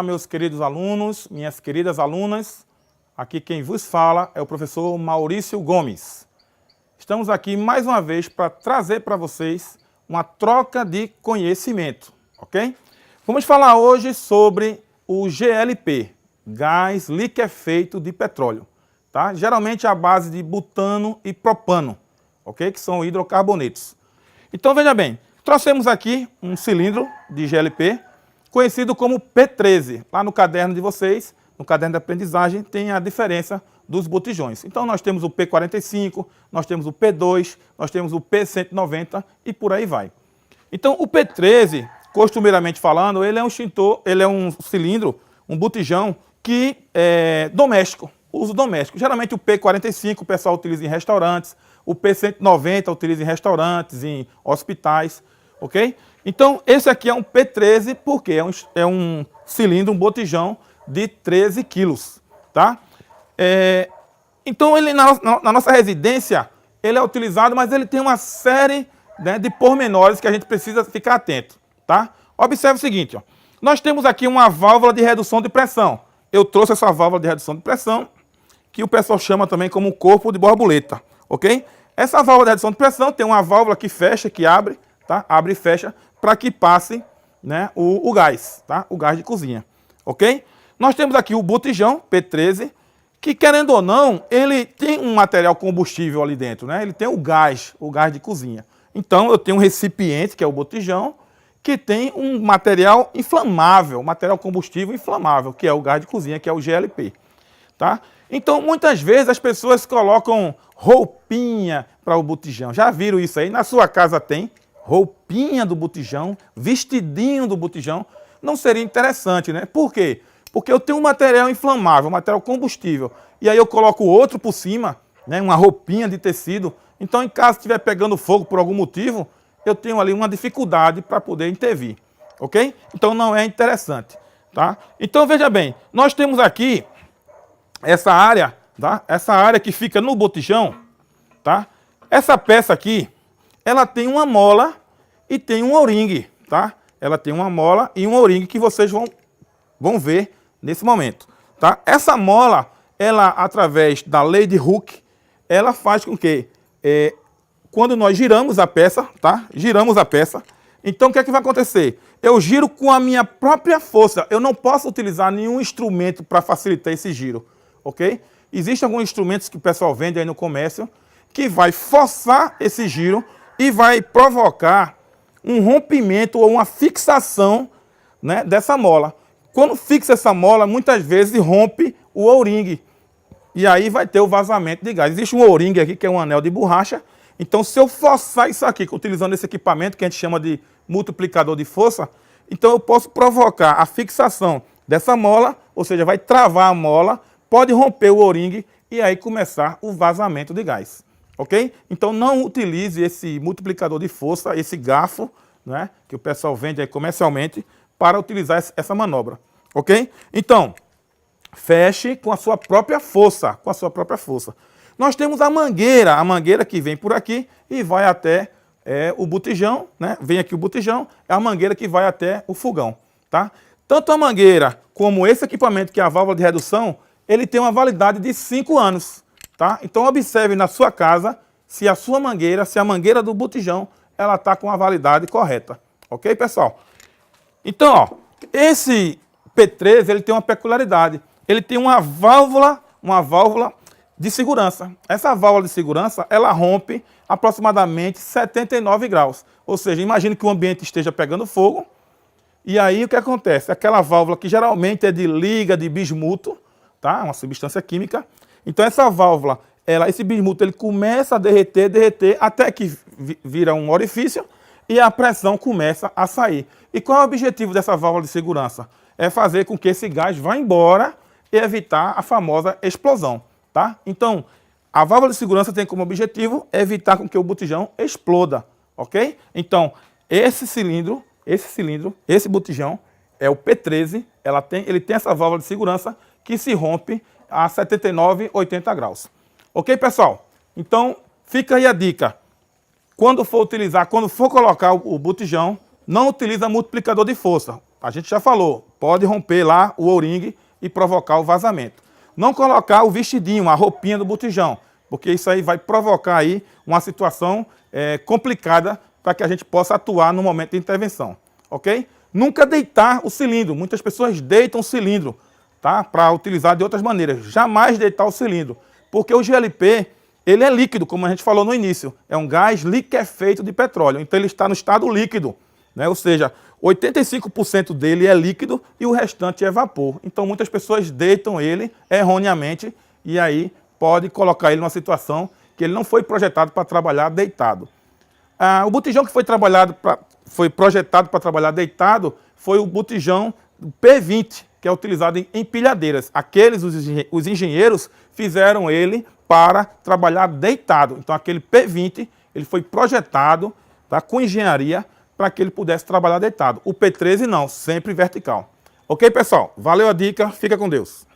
Olá, meus queridos alunos, minhas queridas alunas. Aqui quem vos fala é o professor Maurício Gomes. Estamos aqui mais uma vez para trazer para vocês uma troca de conhecimento, ok? Vamos falar hoje sobre o GLP, gás liquefeito de petróleo, tá? Geralmente à base de butano e propano, ok? Que são hidrocarbonetos. Então veja bem, trouxemos aqui um cilindro de GLP, conhecido como P13. Lá no caderno de vocês, no caderno de aprendizagem, tem a diferença dos botijões. Então nós temos o P45, nós temos o P2, nós temos o P190 e por aí vai. Então o P13, costumeiramente falando, ele é um extintor, ele é um cilindro, um botijão que é doméstico, uso doméstico. Geralmente o P45 o pessoal utiliza em restaurantes, o P190 utiliza em restaurantes, em hospitais, ok? Então, esse aqui é um P13 porque é um cilindro, um botijão de 13 quilos, tá? Então, ele na nossa residência, ele é utilizado, mas ele tem uma série, né, de pormenores que a gente precisa ficar atento, tá? Observe o seguinte, ó. Nós temos aqui uma válvula de redução de pressão. Eu trouxe essa válvula de redução de pressão, que o pessoal chama também como corpo de borboleta, ok? Essa válvula de redução de pressão tem uma válvula que fecha, que abre, tá? Abre e fecha, para que passe, né, o gás, tá? O gás de cozinha, ok? Nós temos aqui o botijão P13, que querendo ou não, ele tem um material combustível ali dentro, né? Ele tem o gás de cozinha. Então eu tenho um recipiente, que é o botijão, que tem um material inflamável, material combustível inflamável, que é o gás de cozinha, que é o GLP, tá? Então muitas vezes as pessoas colocam roupinha para o botijão. Já viram isso aí? Na sua casa tem roupinha do botijão, vestidinho do botijão. Não seria interessante, né? Por quê? Porque eu tenho um material inflamável, um material combustível, e aí eu coloco outro por cima, né? Uma roupinha de tecido. Então, em caso estiver pegando fogo por algum motivo, eu tenho ali uma dificuldade para poder intervir, ok? Então, não é interessante, tá? Então, veja bem, nós temos aqui essa área, tá? Essa área que fica no botijão, tá? Essa peça aqui, ela tem uma mola e tem um O-ring, tá? Ela tem uma mola e um O-ring que vocês vão ver nesse momento, tá? Essa mola, ela, através da lei de Hooke, ela faz com que, quando nós giramos a peça, tá? Giramos a peça, então o que é que vai acontecer? Eu giro com a minha própria força, eu não posso utilizar nenhum instrumento para facilitar esse giro, ok? Existem alguns instrumentos que o pessoal vende aí no comércio, que vai forçar esse giro e vai provocar um rompimento ou uma fixação, né, dessa mola. Quando fixa essa mola, muitas vezes rompe o O-ring. E aí vai ter o vazamento de gás. Existe um O-ring aqui, que é um anel de borracha. Então, se eu forçar isso aqui, utilizando esse equipamento que a gente chama de multiplicador de força, então eu posso provocar a fixação dessa mola, ou seja, vai travar a mola, pode romper o O-ring e aí começar o vazamento de gás. Ok? Então não utilize esse multiplicador de força, esse garfo, né, que o pessoal vende aí comercialmente, para utilizar essa manobra. Ok? Então, feche com a sua própria força, Nós temos a mangueira que vem por aqui e vai até o botijão, né? Vem aqui o botijão, é a mangueira que vai até o fogão, tá? Tanto a mangueira como esse equipamento, que é a válvula de redução, ele tem uma validade de 5 anos. Tá? Então observe na sua casa se a sua mangueira, se a mangueira do botijão, ela está com a validade correta. Ok, pessoal? Então, ó, esse P13, ele tem uma peculiaridade. Ele tem uma válvula de segurança. Essa válvula de segurança, ela rompe aproximadamente 79 graus. Ou seja, imagine que o ambiente esteja pegando fogo. E aí o que acontece? Aquela válvula que geralmente é de liga de bismuto, tá? Uma substância química. Então essa válvula, esse bismuto, ele começa a derreter, até que vira um orifício e a pressão começa a sair. E qual é o objetivo dessa válvula de segurança? É fazer com que esse gás vá embora e evitar a famosa explosão, tá? Então, a válvula de segurança tem como objetivo evitar com que o botijão exploda, ok? Então, esse botijão é o P13, ele tem essa válvula de segurança que se rompe a 79, 80 graus. Ok, pessoal? Então, fica aí a dica. Quando for colocar o botijão, não utiliza multiplicador de força. A gente já falou, pode romper lá o O-ring e provocar o vazamento. Não colocar o vestidinho, a roupinha do botijão, porque isso aí vai provocar aí uma situação complicada para que a gente possa atuar no momento de intervenção, ok? Nunca deitar o cilindro. Muitas pessoas deitam o cilindro, tá? Para utilizar de outras maneiras. Jamais deitar o cilindro, porque o GLP, ele é líquido, como a gente falou no início. É um gás liquefeito de petróleo, então ele está no estado líquido, né? Ou seja, 85% dele é líquido e o restante é vapor. Então muitas pessoas deitam ele erroneamente e aí pode colocar ele numa situação que ele não foi projetado para trabalhar deitado. O botijão que foi projetado para trabalhar deitado foi o botijão P20, que é utilizado em empilhadeiras. Os engenheiros fizeram ele para trabalhar deitado. Então aquele P20 ele foi projetado, tá, com engenharia para que ele pudesse trabalhar deitado. O P13 não, sempre vertical. Ok, pessoal? Valeu a dica, fica com Deus.